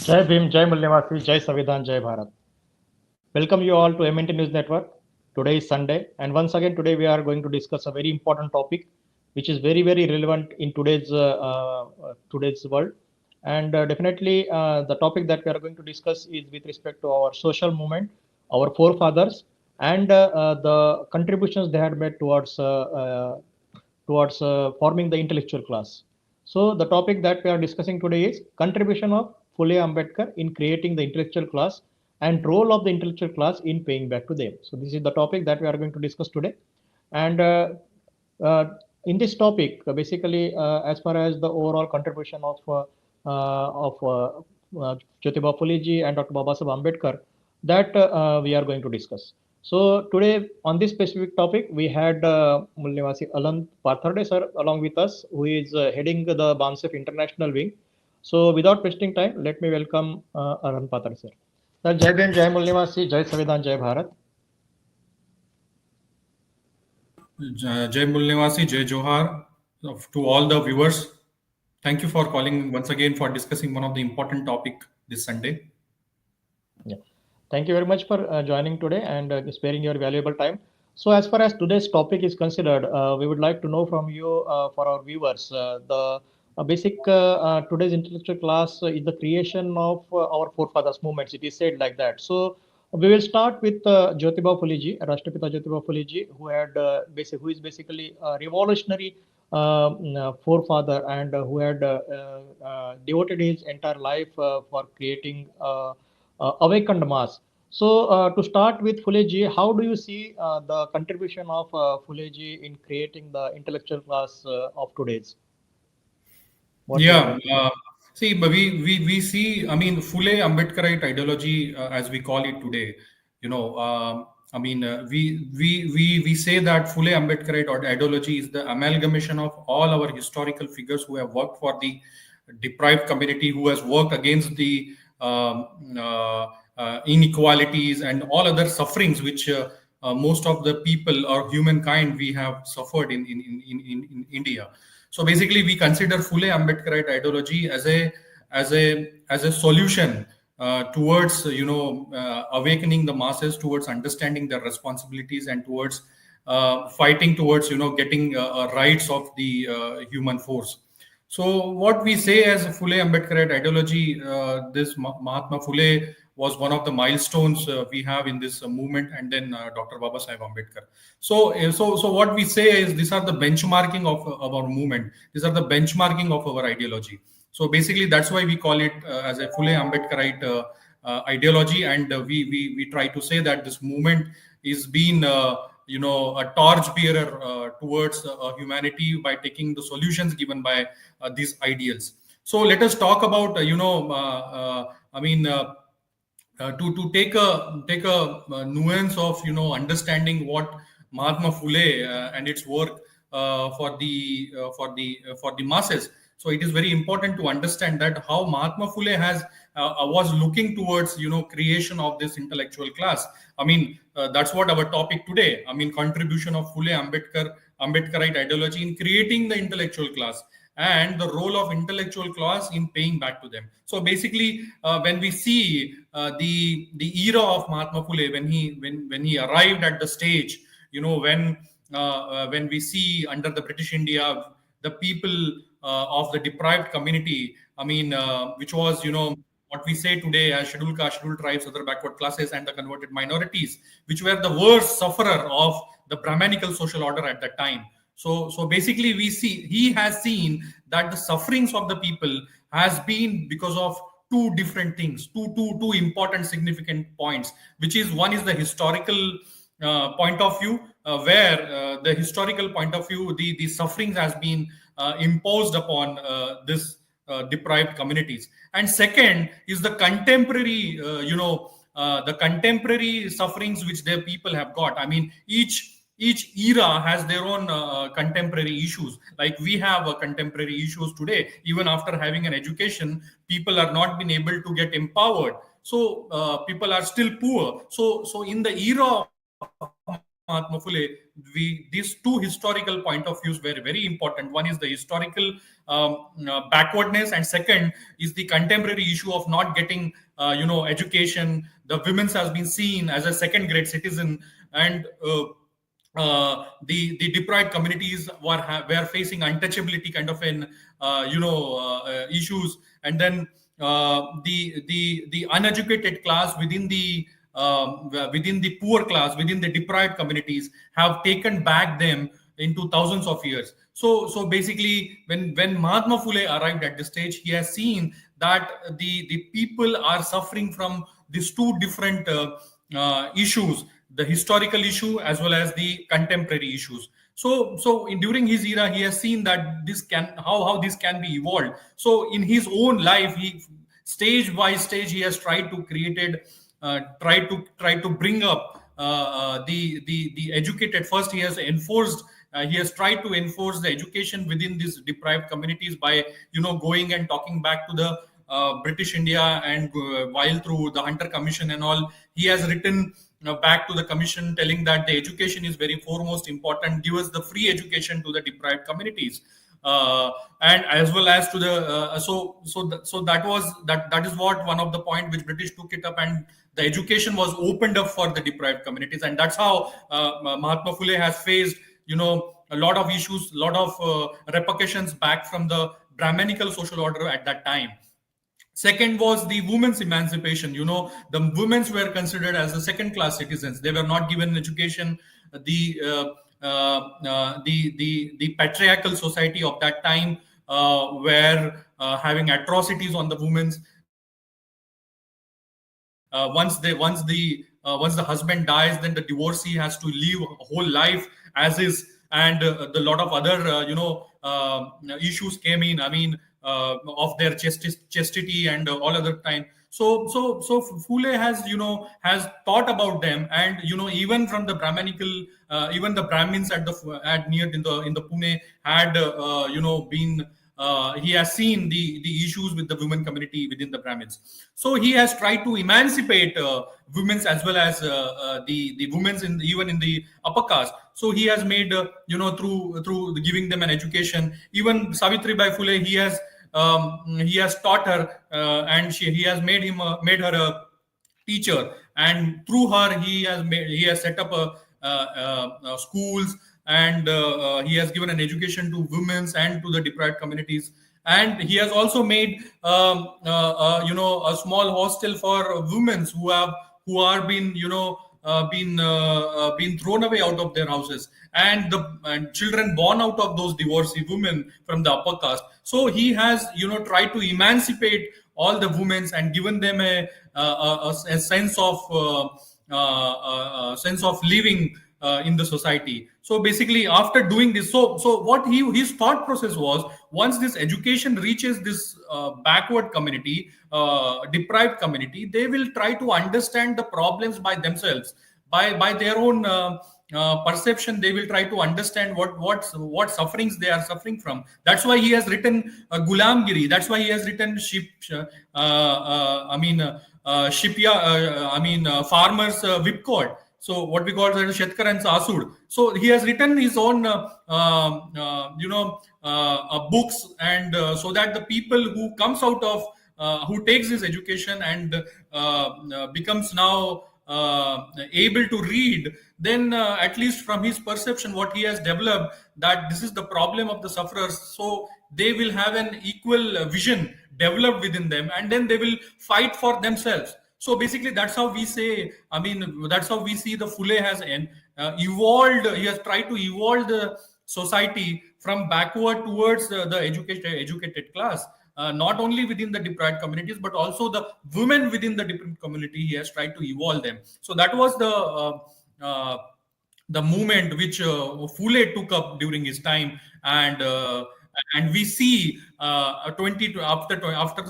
Jai Bhim, Jai Mulyavasi, Jai Savidhan, Jai Bharat. Welcome you all to MNT News Network. Today is Sunday, and once again today we are going to discuss a very important topic, which is very relevant in today's world. And definitely the topic that we are going to discuss is with respect to our social movement, our forefathers, and the contributions they had made towards forming the intellectual class. So the topic that we are discussing today is contribution of Phule-Ambedkar in creating the intellectual class and role of the intellectual class in paying back to them. So this is the topic that we are going to discuss today. And uh, in this topic, basically, as far as the overall contribution of Jyotiba Phule ji and Dr. Babasaheb Ambedkar, that we are going to discuss. So today on this specific topic, we had Mulnivasi Arhant Patharde sir along with us, who is heading the BAMCEF International Wing. So without wasting time, let me welcome Arhant Patharde sir. Sir, Jai Bhim, Jai Mulnivasi, Jai Savidhan, Jai Bharat. Jai Mulnivasi, Jai Johar to all the viewers. Thank you for calling once again for discussing one of the important topic this Sunday. Yeah. Thank you very much for joining today and sparing your valuable time. So as far as today's topic is considered, we would like to know from you, for our viewers, the basic today's intellectual class is the creation of our forefathers movements. It is said like that. So we will start with Jyotiba Phule ji, Rashtrapita Jyotiba Phule ji, who is basically a revolutionary forefather and who had devoted his entire life for creating awakened mass. So, to start with Phule ji, how do you see the contribution of Phule ji in creating the intellectual class of today's? See, but we see. I mean, Phule-Ambedkarite ideology, as we call it today. We say that Phule-Ambedkarite ideology is the amalgamation of all our historical figures who have worked for the deprived community, who has worked against the inequalities and all other sufferings which most of the people or humankind we have suffered in India. So basically, we consider Phule-Ambedkarite ideology as a solution towards awakening the masses, towards understanding their responsibilities, and towards fighting towards getting rights of the human force. So what we say as Phule-Ambedkarite ideology, this Mahatma Phule was one of the milestones we have in this movement, and then Dr. Babasaheb Ambedkar. So what we say is these are the benchmarking of our movement. These are the benchmarking of our ideology. So basically, that's why we call it as a Phule-Ambedkarite ideology, and we try to say that this movement is being a torch bearer towards humanity by taking the solutions given by these ideals. So let us talk about to take a nuance of understanding what Mahatma Phule and its work for the masses. So it is very important to understand that how Mahatma Phule was looking towards creation of this intellectual class. I mean, that's what our topic today. I mean, contribution of Phule-Ambedkarite ideology in creating the intellectual class, and the role of intellectual class in paying back to them. So basically, when we see the era of Mahatma Phule, when he arrived at the stage, when we see under the British India, the people of the deprived community, which was what we say today as scheduled caste, scheduled tribes, other backward classes, and the converted minorities, which were the worst sufferer of the Brahmanical social order at that time. So basically, he has seen that the sufferings of the people has been because of two different things, two important, significant points, which is one is the historical point of view, where the historical point of view, the sufferings has been imposed upon this deprived communities, and second is the contemporary, the contemporary sufferings which their people have got. I mean, each era has their own contemporary issues. Like we have contemporary issues today. Even after having an education, people are not been able to get empowered. So people are still poor. So in the era of Mahatma Phule, these two historical point of views were very important. One is the historical backwardness, and second is the contemporary issue of not getting education. The women's has been seen as a second grade citizen, and the deprived communities were facing untouchability kind of an issues. And then the uneducated class within the poor class, within the deprived communities, have taken back them into thousands of years. So basically, when Mahatma Phule arrived at this stage, he has seen that the people are suffering from these two different issues: the historical issue as well as the contemporary issues. During his era, he has seen that this can how this can be evolved. So in his own life, he stage by stage he has tried to created try to bring up the educated. First, he has enforced. He has tried to enforce the education within these deprived communities by going and talking back to the British India, and while through the Hunter Commission and all, he has written back to the commission telling that the education is very foremost important. Give us the free education to the deprived communities. And as well as to the that is what one of the point which British took it up, and the education was opened up for the deprived communities. And that's how Mahatma Phule has faced a lot of issues, a lot of repercussions back from the Brahmanical social order at that time. Second was the women's emancipation. The women were considered as the second class citizens. They were not given education. The patriarchal society of that time were having atrocities on the women. Once the husband dies, then the divorcee has to live a whole life as is, and the lot of other issues came in. I mean, of their chastity and all other time. So Phule has thought about them, and even from the Brahmanical, even the Brahmins at near in the Pune had been. He has seen the issues with the women community within the Brahmins. So he has tried to emancipate women as well as the women even in the upper caste. So he has made through giving them an education. Even Savitribai Phule, he has taught her, and he has made her a teacher, and through her he has set up schools, and he has given an education to women and to the deprived communities. And he has also made a small hostel for women who are been thrown away out of their houses, and children born out of those divorcee women from the upper caste. So he has tried to emancipate all the women and given them a sense of living in the society. So basically, after doing this, so what his thought process was, once this education reaches this backward community, deprived community, they will try to understand the problems by themselves, by their own perception. They will try to understand what sufferings they are suffering from. That's why he has written Gulamgiri. That's why he has written farmers whipcord. So what we call as Shetkar and Asud. So he has written his own books, and so that the people who comes out of who takes this education and becomes now able to read, then at least from his perception, what he has developed, that this is the problem of the sufferers. So they will have an equal vision developed within them, and then they will fight for themselves. So basically, that's how we say. I mean, that's how we see the Phule has evolved. He has tried to evolve the society from backward towards the educated class. Not only within the deprived communities, but also the women within the different community. He has tried to evolve them. So that was the movement which Phule took up during his time, and we see after the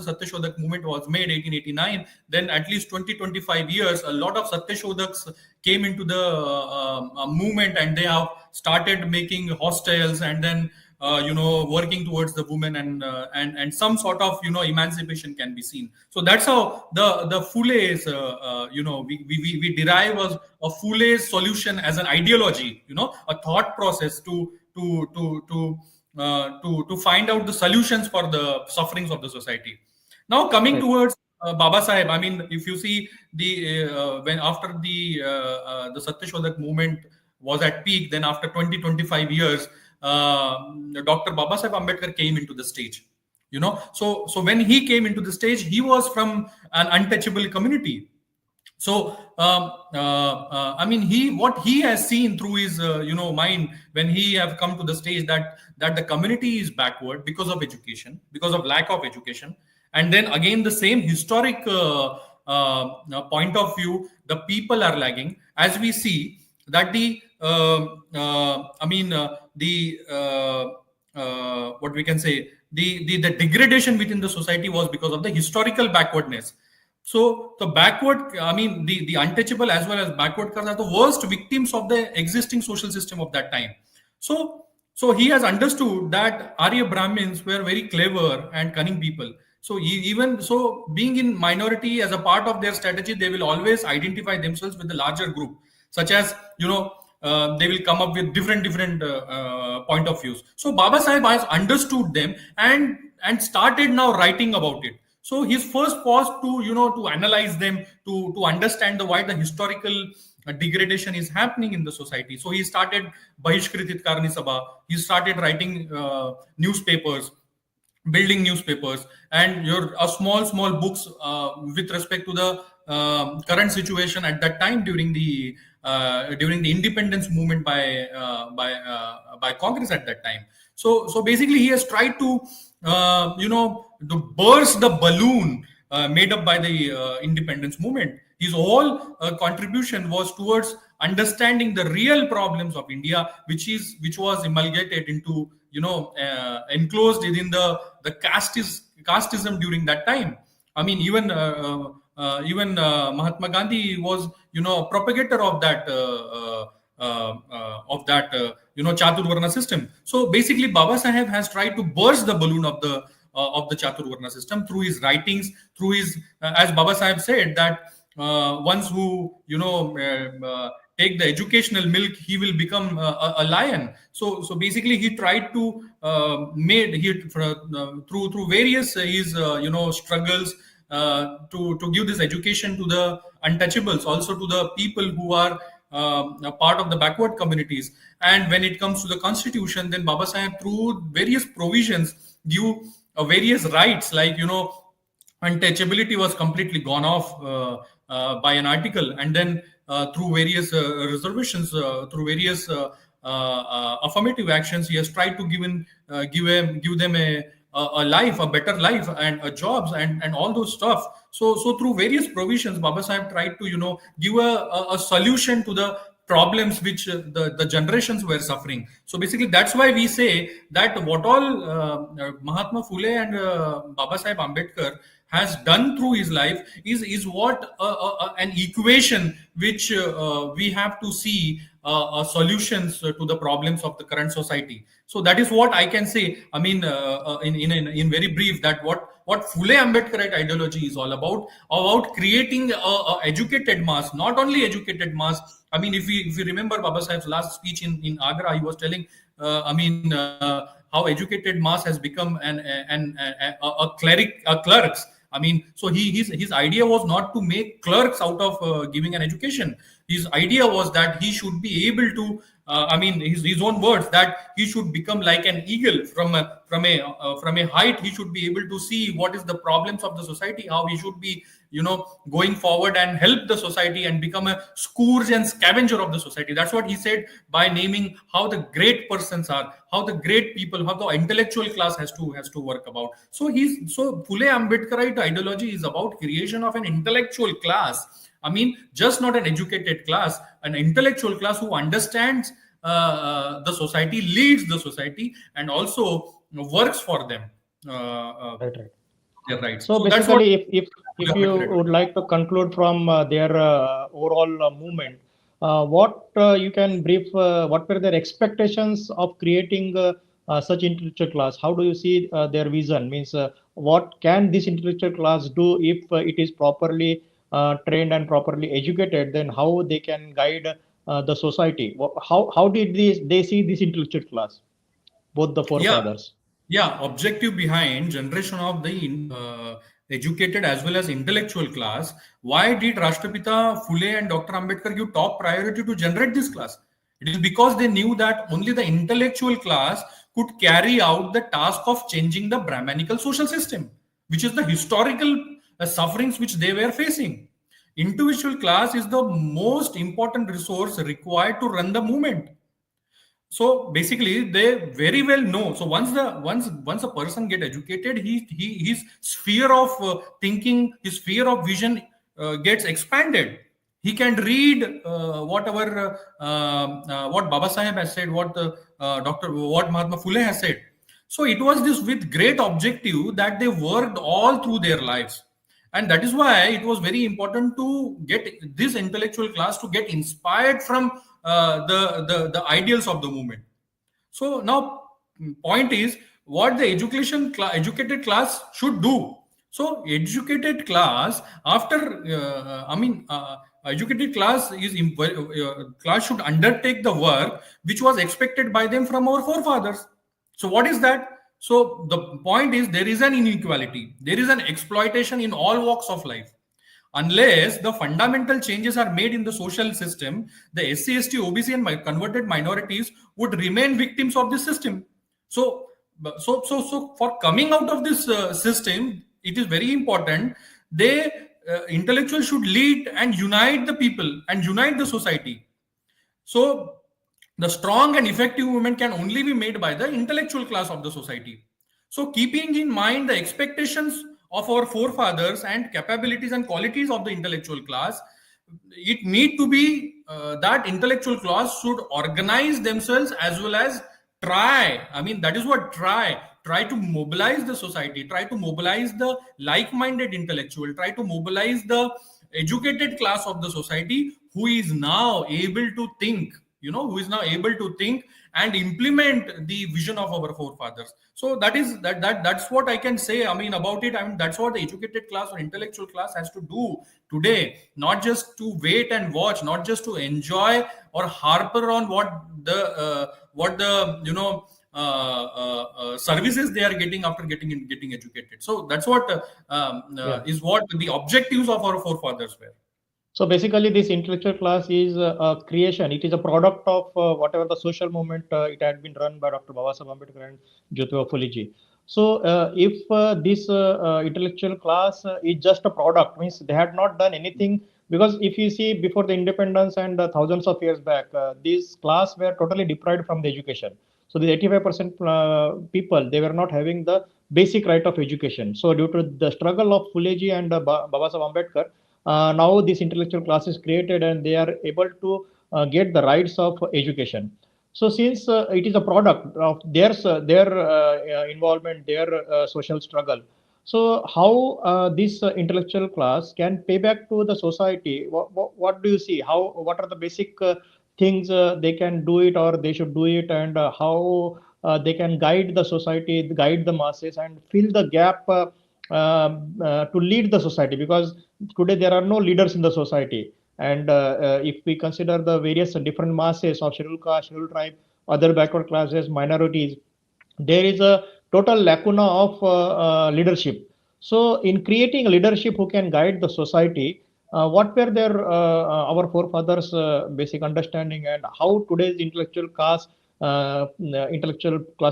Satyashodak movement was made 1889, then at least 20-25 years, a lot of Satyashodaks came into the movement, and they have started making hostels, and then working towards the women, and some sort of emancipation can be seen. So that's how the Phule's we derive a Phule's solution as an ideology, a thought process to find out the solutions for the sufferings of the society. Now coming Right. towards Baba Saheb, I mean, if you see when after the Satyashodak movement was at peak, then after 20-25 years, Dr. Baba Saheb Ambedkar came into the stage. So when he came into the stage, he was from an untouchable community. So I mean, what he has seen through his mind when he have come to the stage, that the community is backward because of education, because of lack of education. And then again, the same historic point of view, the people are lagging, as we see that what we can say, the degradation within the society was because of the historical backwardness. So the backward, I mean, the untouchable as well as backward castes are the worst victims of the existing social system of that time. So he has understood that Arya Brahmins were very clever and cunning people. So even so, being in minority, as a part of their strategy, they will always identify themselves with the larger group, such as they will come up with different point of views. So Baba Sahib has understood them and started now writing about it. So his first was to analyze them, to understand why the historical degradation is happening in the society. So he started Bahishkritit Karni Sabha. He started writing newspapers, building newspapers, and your small books with respect to the current situation at that time during the independence movement by Congress at that time. So basically, he has tried to burst the balloon made up by the independence movement. His whole contribution was towards understanding the real problems of India, which was amalgamated into enclosed within the casteism during that time. I mean, even Mahatma Gandhi was a propagator of that Chaturvarna system. So basically, Baba Saheb has tried to burst the balloon of the Chaturvarna system through his writings, through his as Baba Saheb said, that ones who take the educational milk, he will become a lion. So basically, he tried to through various his struggles to give this education to the untouchables, also to the people who are a part of the backward communities. And when it comes to the constitution, then Baba Saheb, through various provisions, give various rights, like untouchability was completely gone off by an article, and then through various reservations, through various affirmative actions, he has tried to give them a life, a better life, and jobs, and all those stuff. So through various provisions, Baba Saheb tried to give a solution to the problems which the generations were suffering. So basically, that's why we say that what all Mahatma Phule and Baba Saheb Ambedkar has done through his life is what an equation which we have to see solutions to the problems of the current society. So that is what I can say. I mean, in very brief, that what Phule-Ambedkarite ideology is all about creating a educated mass, not only educated mass. I mean, if we remember Baba Saheb's last speech in Agra, he was telling, how educated mass has become clerks. I mean, so his idea was not to make clerks out of giving an education. His idea was that he should be able to, his own words, that he should become like an eagle from a height. He should be able to see what is the problems of the society, how he should be, going forward and help the society and become a scourge and scavenger of the society. That's what he said by naming how the great persons are, how the great people, how the intellectual class has to work about. So Phule-Ambedkarite ideology is about creation of an intellectual class. I mean, just not an educated class, an intellectual class who understands the society, leads the society, and also works for them. Right. Their rights. So That's what. basically, if you would like to conclude from their overall movement, what you can brief, what were their expectations of creating such intellectual class? How do you see their vision? Means what can this intellectual class do if it is properly trained and properly educated? Then how they can guide the society? How did they see this intellectual class, both the Yeah, forefathers? yeah. Objective behind generation of the educated as well as intellectual class. Why did Rashtrapita Phule and Dr. Ambedkar give top priority to generate this class? It is because they knew that only the intellectual class could carry out the task of changing the Brahmanical social system, which is the historical sufferings which they were facing. Individual class is the most important resource required to run the movement. So basically they very well know. So once a person get educated, his sphere of thinking, his sphere of vision gets expanded. He can read whatever what Baba Saheb has said, what what Mahatma Phule has said. So it was this with great objective that they worked all through their lives, and that is why it was very important to get this intellectual class to get inspired from the ideals of the movement. So now point is what the educated class should do. So educated class after educated class class should undertake the work which was expected by them from our forefathers. So what is that? So the point is there is an inequality, there is an exploitation in all walks of life. Unless the fundamental changes are made in the social system, the SC, ST, OBC, and converted minorities would remain victims of this system. So for coming out of this system, it is very important. They intellectuals should lead and unite the people and unite the society. So the strong and effective movement can only be made by the intellectual class of the society. So keeping in mind the expectations of our forefathers and capabilities and qualities of the intellectual class, it need to be that intellectual class should organize themselves as well as try. I mean, that is what try to mobilize the society, try to mobilize the like-minded intellectual, try to mobilize the educated class of the society who is now able to think, who is now able to think and implement the vision of our forefathers. So that's what I can say, I mean, about it. I mean, that's what the educated class or intellectual class has to do today, not just to wait and watch, not just to enjoy or harper on what the services they are getting after getting educated. So that's what Yeah. is what the objectives of our forefathers were. So basically, this intellectual class is a creation. It is a product of whatever the social movement it had been run by Dr. Babasaheb Ambedkar and Jyotiba Phule ji. So if this intellectual class is just a product, means they had not done anything. Because if you see before the independence and thousands of years back, these class were totally deprived from the education. So the 85% people, they were not having the basic right of education. So due to the struggle of Phule ji and Babasaheb Ambedkar, now this intellectual class is created and they are able to get the rights of education. So since it is a product of their involvement, their social struggle, so how this intellectual class can pay back to the society? What do you see? What are the basic things they can do it or they should do it, and how they can guide the society, guide the masses, and fill the gap to lead the society? Because today there are no leaders in the society, and if we consider the various different masses of scheduled caste, scheduled tribe, other backward classes, minorities, there is a total lacuna of leadership. So in creating leadership who can guide the society, what were their our forefathers basic understanding, and how today's intellectual class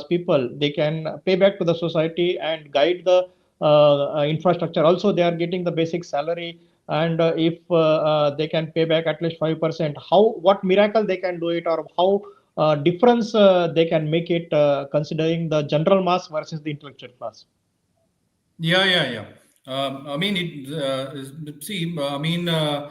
people, they can pay back to the society and guide the infrastructure? Also they are getting the basic salary, and if they can pay back at least 5%, how, what miracle they can do it, or how difference they can make it, considering the general mass versus the intellectual class? Yeah. I mean, see, I mean, after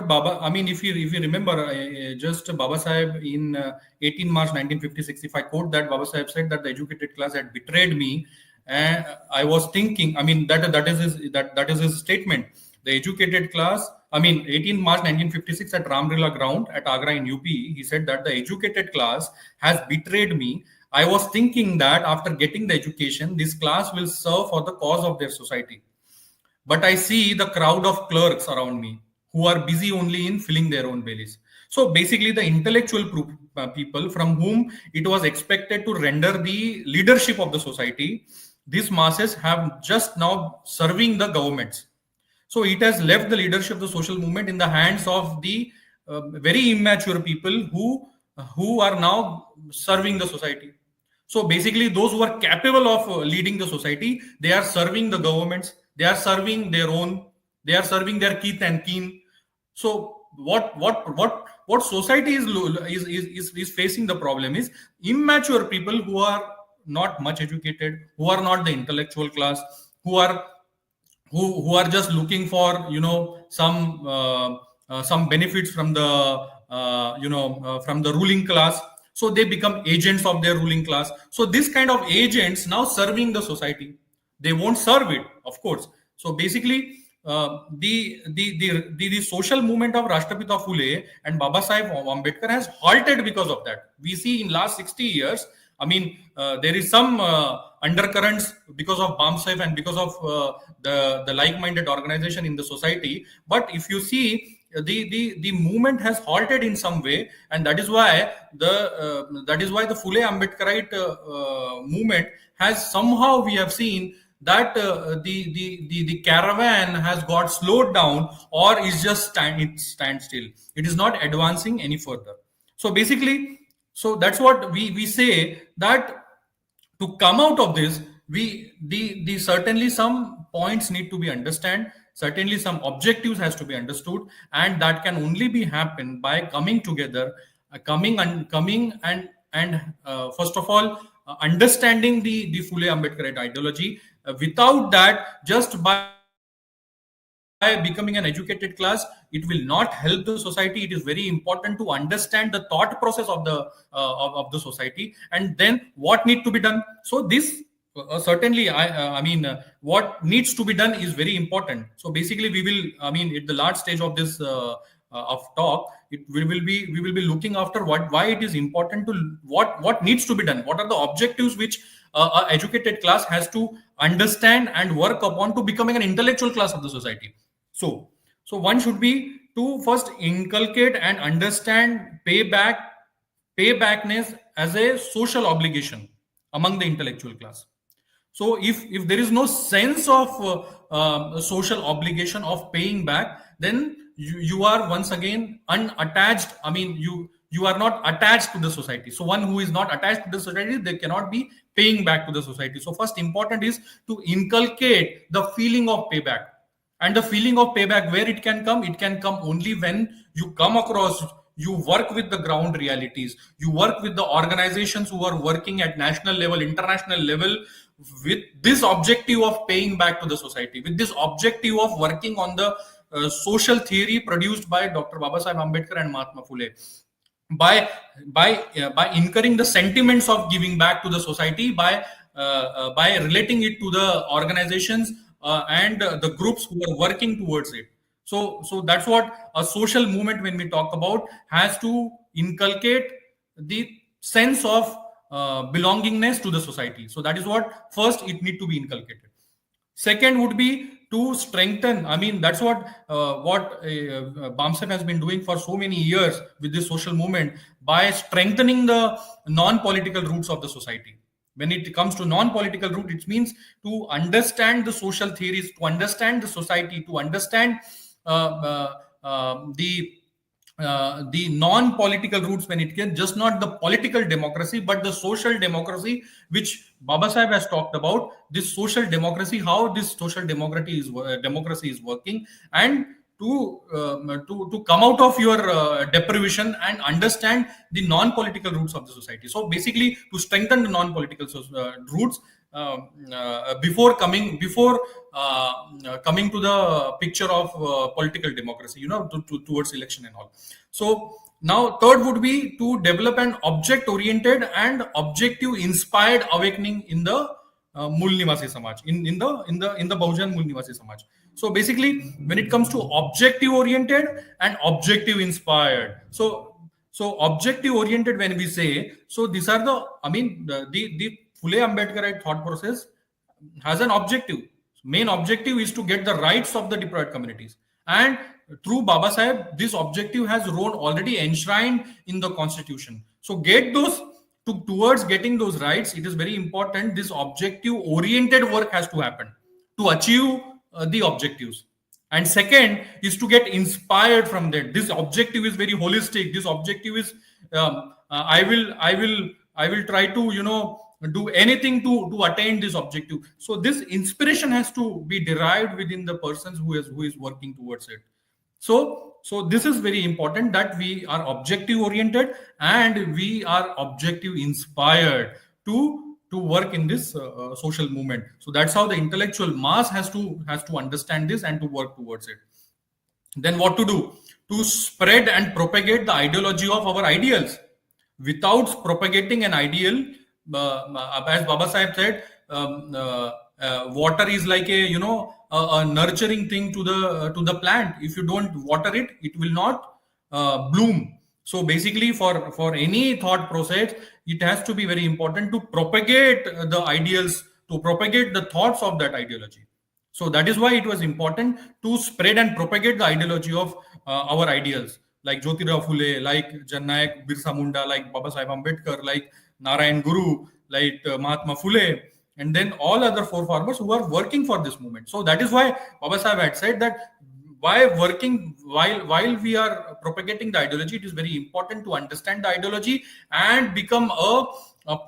Baba, I mean, if you remember, just Baba Sahib in 18 March 1956, if I quote that, Baba Sahib said that the educated class had betrayed me, and I was thinking, I mean, that is his statement. The educated class 18 March 1956 at Ramlila ground at Agra in UP, he said that the educated class has betrayed me. I was thinking that after getting the education, this class will serve for the cause of their society. But I see the crowd of clerks around me who are busy only in filling their own bellies. So basically, the intellectual people from whom it was expected to render the leadership of the society, these masses have just now serving the governments. So it has left the leadership of the social movement in the hands of the very immature people who are now serving the society. So basically, those who are capable of leading the society, they are serving the governments, they are serving their own, they are serving their kith and kin. So what society is facing the problem is immature people who are not much educated, who are not the intellectual class, who are who are just looking for some benefits from the from the ruling class, so they become agents of their ruling class. So this kind of agents now serving the society, they won't serve it, of course. So basically, the social movement of Rashtrapita Phule and Baba Sahib Ambedkar has halted because of that. We see in last 60 years, there is some undercurrents because of BAMCEF and because of the like-minded organization in the society. But if you see, the movement has halted in some way, and that is why the Phule-Ambedkarite movement has somehow, we have seen that the caravan has got slowed down or is just stand still. It is not advancing any further. So basically, so that's what we say, that to come out of this, the certainly some points need to be understood, certainly some objectives has to be understood, and that can only be happen by coming together, coming and first of all understanding the Phule-Ambedkarite ideology. Without that, just by becoming an educated class, it will not help the society. It is very important to understand the thought process of the society, and then what need to be done. So this certainly, what needs to be done is very important. So basically, we will, at the last stage of this of talk, we will be looking after why it is important to what needs to be done. What are the objectives which educated class has to understand and work upon to becoming an intellectual class of the society. So one should be to first inculcate and understand paybackness as a social obligation among the intellectual class. So if there is no sense of social obligation of paying back, then you are once again unattached. You are not attached to the society. So one who is not attached to the society, they cannot be paying back to the society. So first important is to inculcate the feeling of payback. And the feeling of payback, where it can come only when you come across, you work with the ground realities, you work with the organizations who are working at national level, international level, with this objective of paying back to the society, with this objective of working on the social theory produced by Dr. Baba Sahib Ambedkar and Mahatma Phule, by incurring the sentiments of giving back to the society, by relating it to the organizations and the groups who are working towards it. So that's what a social movement, when we talk about, has to inculcate the sense of belongingness to the society. So that is what first it need to be inculcated. Second would be to strengthen. That's what BAMCEF has been doing for so many years with this social movement, by strengthening the non-political roots of the society. When it comes to non-political root, it means to understand the social theories, to understand the society, to understand the non-political roots, when it can just not the political democracy but the social democracy, which Baba Sahib has talked about. This social democracy, how this social democracy is working, and to come out of your deprivation and understand the non-political roots of the society. So basically, to strengthen the non-political roots before coming to the picture of political democracy, towards election and all. So now third would be to develop an object-oriented and objective-inspired awakening in the Mool Nivasi Samaj, in the Bahujan Mool Nivasi Samaj. So basically, when it comes to objective oriented and objective inspired, so objective oriented, when we say, so these are the, I mean, the Phule-Ambedkarite thought process has an objective. Main objective is to get the rights of the deprived communities, and through Baba Saheb, this objective has grown already enshrined in the constitution. So get those towards getting those rights, it is very important. This objective oriented work has to happen to achieve the objectives. And second is to get inspired from that. This objective is very holistic. This objective is I will try to do anything to attain this objective. So this inspiration has to be derived within the persons who is working towards it. So this is very important, that we are objective oriented and we are objective inspired to work in this social movement. So that's how the intellectual mass has to understand this and to work towards it. Then what to do? To spread and propagate the ideology of our ideals. Without propagating an ideal, as Baba Sahib said, water is like a nurturing thing to the plant. If you don't water it, it will not bloom. So basically, for any thought process, it has to be very important to propagate the ideals, to propagate the thoughts of that ideology. So that is why it was important to spread and propagate the ideology of our ideals, like Jyotirao Phule, like Jannayak Birsa Munda, like Baba Sahib Ambedkar, like Narayan Guru, like Mahatma Phule, and then all other forefathers who are working for this movement. So that is why Baba Sahib had said that while we are propagating the ideology, it is very important to understand the ideology and become a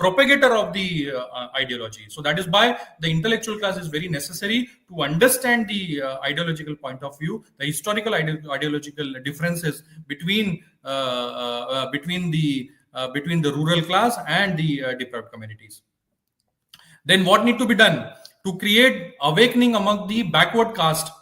propagator of the ideology. So that is why the intellectual class is very necessary to understand the ideological point of view, the historical ideological differences between the rural class and the deprived communities. Then what need to be done to create awakening among the backward caste,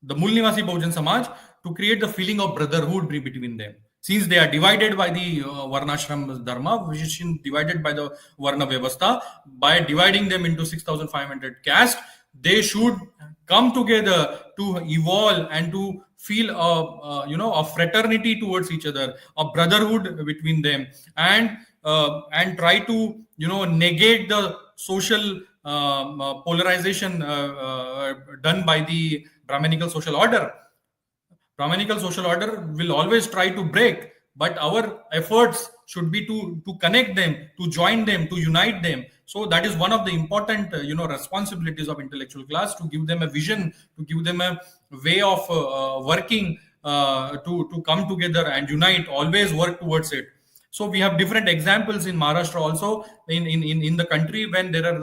the Mul Nivasi Bahujan Samaj, to create the feeling of brotherhood between them. Since they are divided by the Varnashram Dharma, which is divided by the Varna Vyavastha, by dividing them into 6,500 castes, they should come together to evolve and to feel a fraternity towards each other, a brotherhood between them, and try to negate the social polarization done by the Brahminical social order. Brahminical social order will always try to break, but our efforts should be to connect them, to join them, to unite them. So that is one of the important responsibilities of intellectual class, to give them a vision, to give them a way of working, to come together and unite, always work towards it. So we have different examples in Maharashtra also, in the country, when there are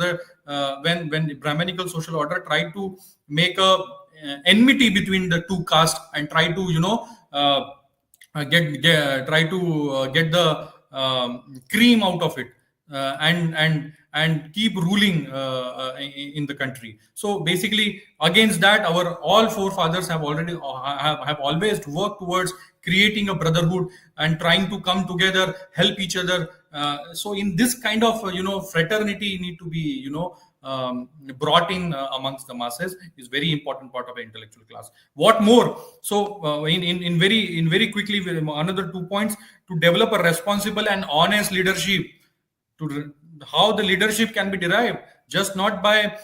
when the Brahminical social order tried to make a enmity between the two castes and try to get the cream out of it, and keep ruling in the country. So basically, against that, our all forefathers have always worked towards creating a brotherhood and trying to come together, help each other. So in this kind of fraternity need to be brought in amongst the masses, is very important part of the intellectual class. What more? So in very quickly, another 2 points: to develop a responsible and honest leadership. To how the leadership can be derived, just not by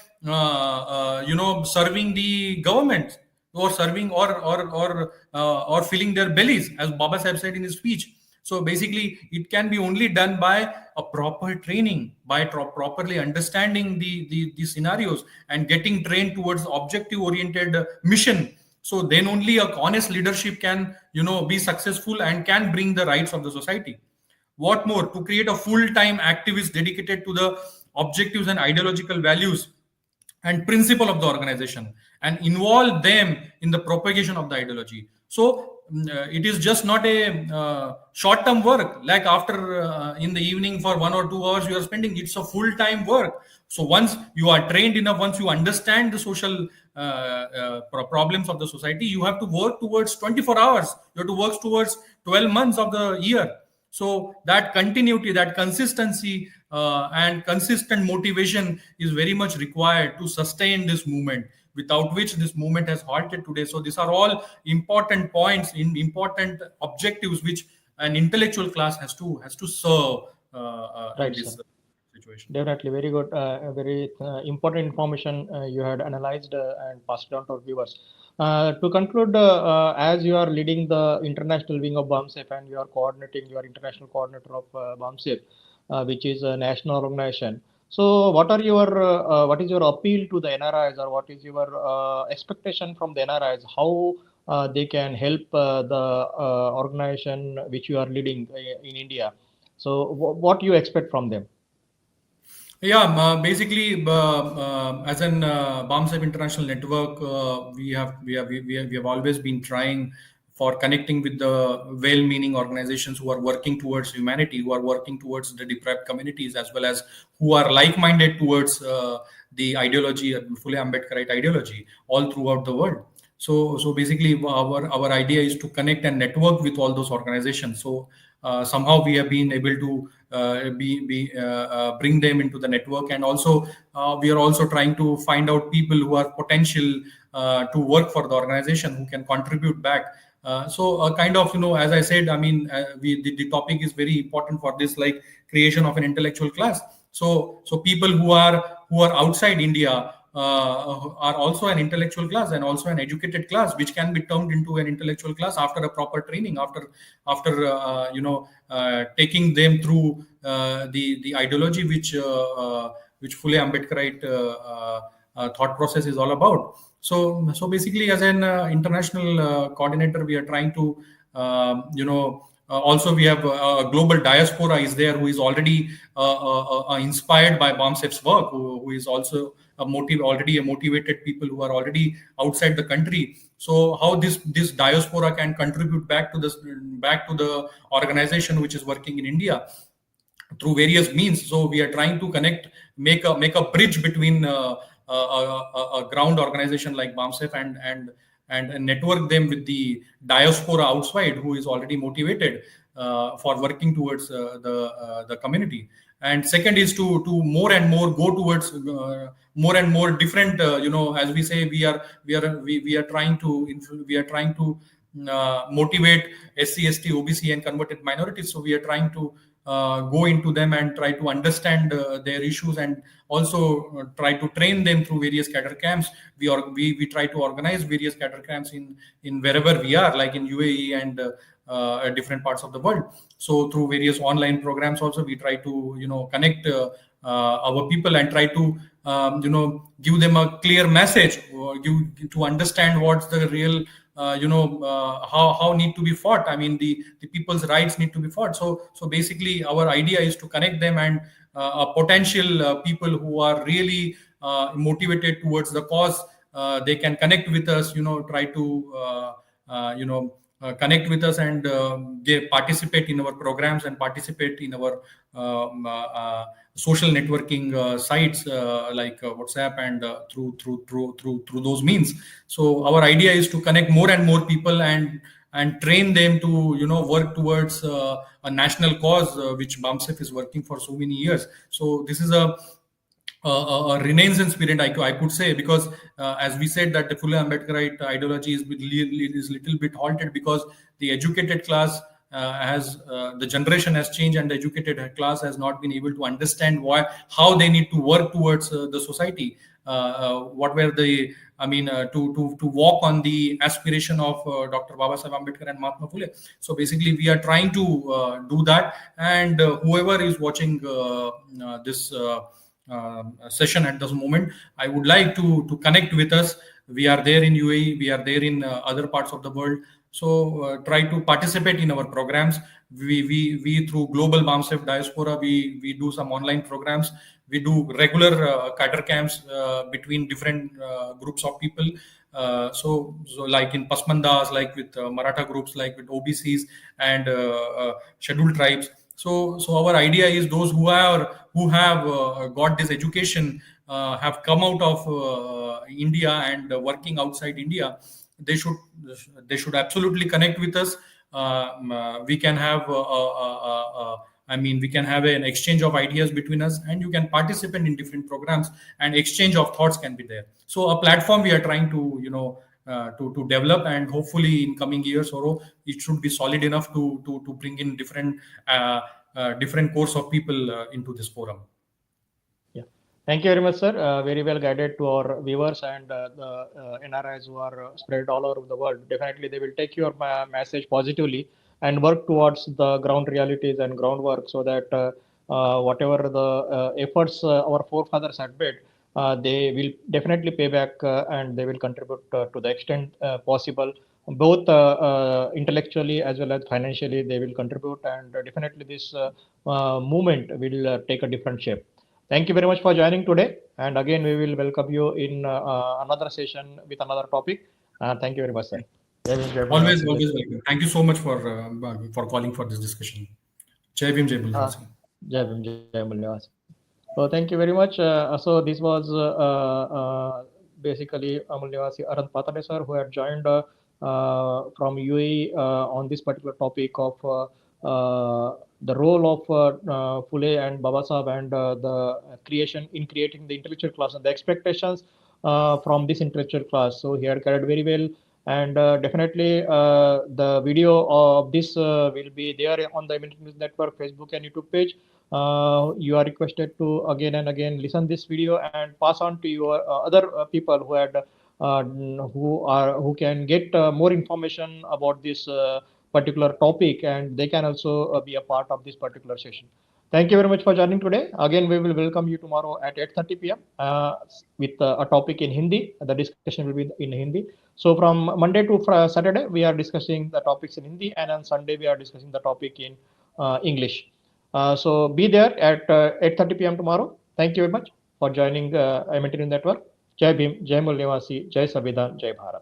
serving the government, or serving or filling their bellies, as Baba Sahib said in his speech. So basically, it can be only done by a proper training, by properly understanding the scenarios and getting trained towards objective oriented mission. So then only a honest leadership can be successful and can bring the rights of the society. What more? To create a full-time activist dedicated to the objectives and ideological values and principle of the organization, and involve them in the propagation of the ideology. So it is just not a short-term work, like after in the evening for 1 or 2 hours you are spending. It's a full-time work. So once you are trained enough, once you understand the social problems of the society, you have to work towards 24 hours. You have to work towards 12 months of the year. So that continuity, that consistency and consistent motivation is very much required to sustain this movement. without which this movement has halted today. So these are all important points, important objectives which an intellectual class has to serve in Right, sir. this situation. Definitely, very good, very important information you had analyzed and passed on to our viewers. To conclude, as you are leading the international wing of BAMCEF and you are coordinating, you are international coordinator of BAMCEF, which is a national organization. So, what is your appeal to the NRIs, or what is your expectation from the NRIs? How they can help the organization which you are leading in India? So, what you expect from them? Yeah, basically, as an BAMCEF International Network, we have always been trying for connecting with the well-meaning organizations who are working towards humanity, who are working towards the deprived communities, as well as who are like-minded towards the ideology, Phule-Ambedkarite ideology, all throughout the world. So basically, our idea is to connect and network with all those organizations. So somehow we have been able to bring them into the network, and also we are also trying to find out people who are potential to work for the organization, who can contribute back. So kind of, as I said, I mean, the topic is very important for this, like creation of an intellectual class. So people who are outside India are also an intellectual class and also an educated class, which can be turned into an intellectual class after a proper training, after taking them through the ideology which Phule-Ambedkarite thought process is all about. So basically, as an international coordinator, we are trying to also we have a global diaspora is there, who is already inspired by BAMCEF's work, who is also already a motivated people who are already outside the country. So how this diaspora can contribute back to the organization which is working in India through various means. So we are trying to make a bridge between a ground organization like BAMCEF and network them with the diaspora outside, who is already motivated for working towards the community. And second is to more and more go towards more and more different. As we say, we are trying to motivate SC, ST, OBC, and converted minorities. So we are trying to go into them and try to understand their issues, and also try to train them through various cadre camps. We try to organize various cadre camps in wherever we are, like in UAE and different parts of the world. So through various online programs also, we try to connect our people and try to give them a clear message, to understand what's the real how need to be fought. I mean, the people's rights need to be fought. So basically, our idea is to connect them and potential people who are really motivated towards the cause. They can connect with us, try to connect with us and participate in our programs and participate in our social networking sites like WhatsApp and through those means. So our idea is to connect more and more people and train them to work towards a national cause which BAMCEF is working for so many years. So this is a renaissance period, I could say, because as we said, that the Phule-Ambedkarite ideology is little bit halted, because the educated class the generation has changed, and the educated class has not been able to understand how they need to work towards the society. What were the to walk on the aspiration of Dr. Babasaheb Ambedkar and Mahatma Phule. So basically, we are trying to do that, and whoever is watching this session at this moment, I would like to connect with us. We are there in UAE, we are there in other parts of the world. So try to participate in our programs. We through Global BAMCEF Diaspora, we do some online programs. We do regular cadre camps between different groups of people. So like in Pasmandas, like with Maratha groups, like with OBCs and scheduled tribes. So our idea is those who have got this education, have come out of India and working outside India. They should absolutely connect with us. We can have I mean, we can have an exchange of ideas between us, and you can participate in different programs, and exchange of thoughts can be there. So a platform we are trying to, to develop, and hopefully in coming years, or it should be solid enough to bring in different course of people into this forum. Yeah. Thank you very much, sir. Very well guided to our viewers and the NRIs who are spread all over the world. Definitely, they will take your message positively and work towards the ground realities and groundwork so that whatever the efforts our forefathers had made, they will definitely pay back and they will contribute to the extent possible, both intellectually as well as financially. They will contribute, and definitely this movement will take a different shape. Thank you very much for joining today. And again, we will welcome you in another session with another topic. Thank you very much, sir. Jai Bhim, Jai Always, Mulnivasi, always welcome. Thank you so much for calling for this discussion. Jai Bhim, Jai Bhim. Jai Mulnivasi. So thank you very much. So this was basically Mulnivasi Arhant Patharde, sir, who had joined from UAE on this particular topic of the role of Phule and Baba Sahib and the creation in creating the intellectual class and the expectations from this intellectual class. So he had carried very well, and definitely the video of this will be there on the MNT News Network Facebook and YouTube page. You are requested to again and again listen this video and pass on to your other people who can get more information about this particular topic, and they can also be a part of this particular session. Thank you very much for joining today. Again, we will welcome you tomorrow at 8:30 p.m. With a topic in Hindi. The discussion will be in Hindi. So from Monday to Saturday, we are discussing the topics in Hindi, and on Sunday we are discussing the topic in English. So be there at 8:30 p.m. tomorrow. Thank you very much for joining MNT News Network. Jai Bhim, Jai Mulnivasi, Jai Samvidhan, Jai Bharat.